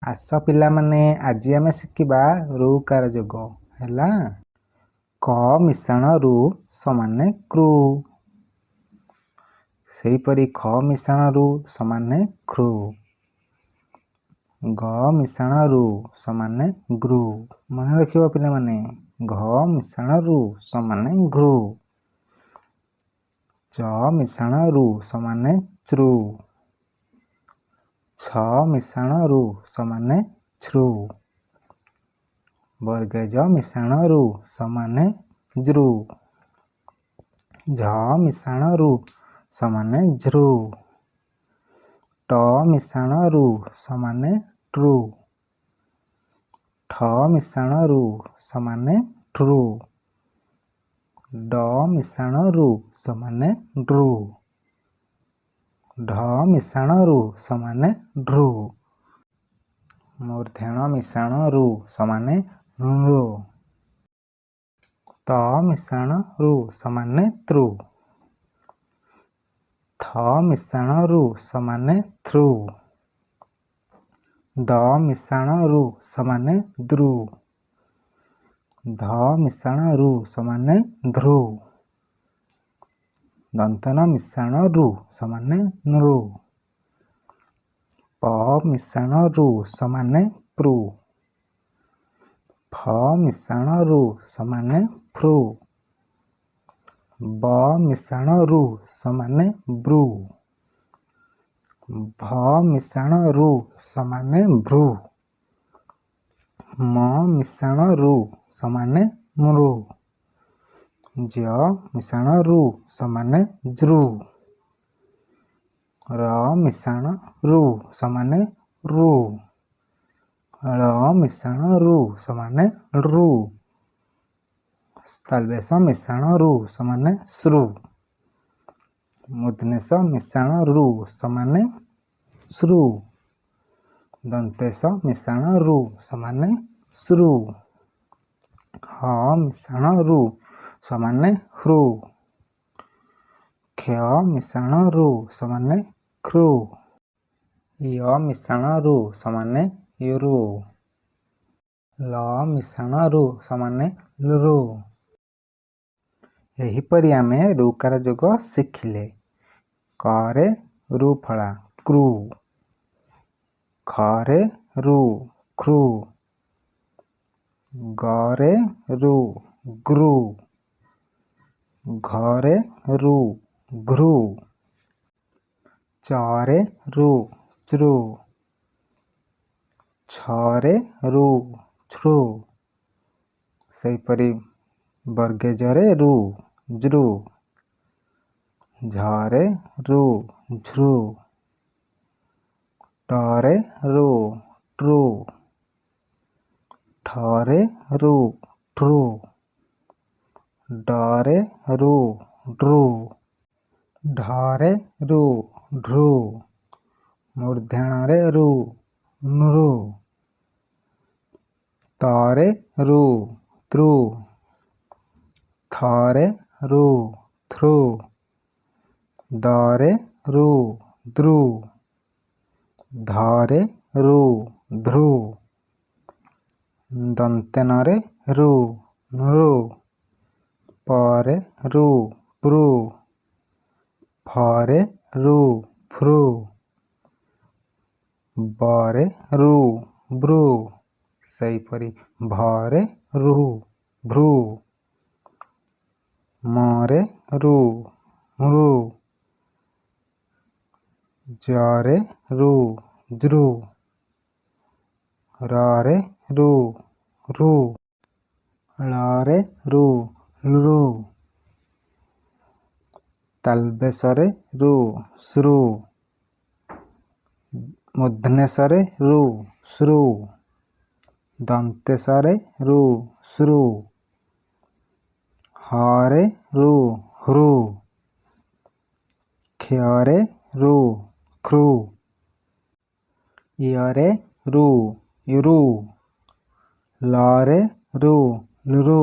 आस पिलामाने आज आमे शिखिबा ऋकार जोग हैला क मिश्रण रु समाने कृ सेहीपरि ख मिश्रण रु समाने ख्रु ग मिश्रण रु समाने ग्रु मन रखिबा पिलामाने घ मिश्रण रु समाने घृ च मिश्रण रु समाने च्रु छ मिश्रण रु समाने छ्रु वर्गज मिश्रण रु समाने ज्रु झ मिश्रण रु समाने झृ ट मिश्रण रु समाने ट्रु ठ मिश्रण रु समाने ट्रु ड मिश्रण रु समाने ड्रु ढ मिश्रण रु समाने ढृ मूर्धन मिश्रण रु समाने नृ त मिश्रण रु समाने तृ थ मिश्रण रु समाने थृ द मिश्रण रु समाने द्रु ध मिश्रण रु समाने ध्रु दंतन मिश्रण रु समाने नृ प मिश्रण रु समाने प्रु फ मिश्रण रु समाने फ्रु ब मिश्रण रु समाने ब्रु भ मिश्रण रु समाने भ्रु म मिश्रण रु समाने मृ ज मिश्रण रु समाने ज्रु र मिश्रण रु समाने रु ळ मिश्रण रु समाने ऋ तालबेश मिश्रण रु समाने श्रु मूर्धनेश मिश्रण रु समाने श्रु दंतेश मिश्रण रु समाने श्रु ह मिश्रण रु समाने ह्रु क्ष मिश्रण रु समाने ख्रु य मिश्रण रु समाने यरु ल मिश्रण रु समाने लृ एहिपरि आमे ऋकार जोग शिखिले क रे ऋ फला कृ ख रे ऋ ख्रु ग रे ऋ गृ घ रे ऋ घृ च रे ऋ च्रु छ रे ऋ छ्रु सेहीपरि वर्गेज रे ऋ ज्रु झ रे ऋ झृ ट रे ऋ ट्रु ठ रे ऋ ट्रु ड रे ऋ ड्रु ढ रे ऋ ढृ मूर्धन रे ऋ नृ त रे ऋ तृ थ रे ऋ थृ द रे ऋ द्रु ध रे ऋ ध्रु दंतेन रे ऋ नृ प रे ऋ पृ फ रे ऋ फृ ब रे ऋ ब्रु सेहीपरि भ रे ऋ भ्रु म रे ऋ मृ ज रे ऋ ज्रु र रे ऋ ऋ ळ रे ऋ लृ तालबेश रे ऋ श्रु मूर्धनेश रे ऋ श्रु दंतेश रे ऋ श्रु ह रे ऋ ह्रु क्ष रे ऋ ख्रु य रे ऋ यरु ल रे ऋ लृ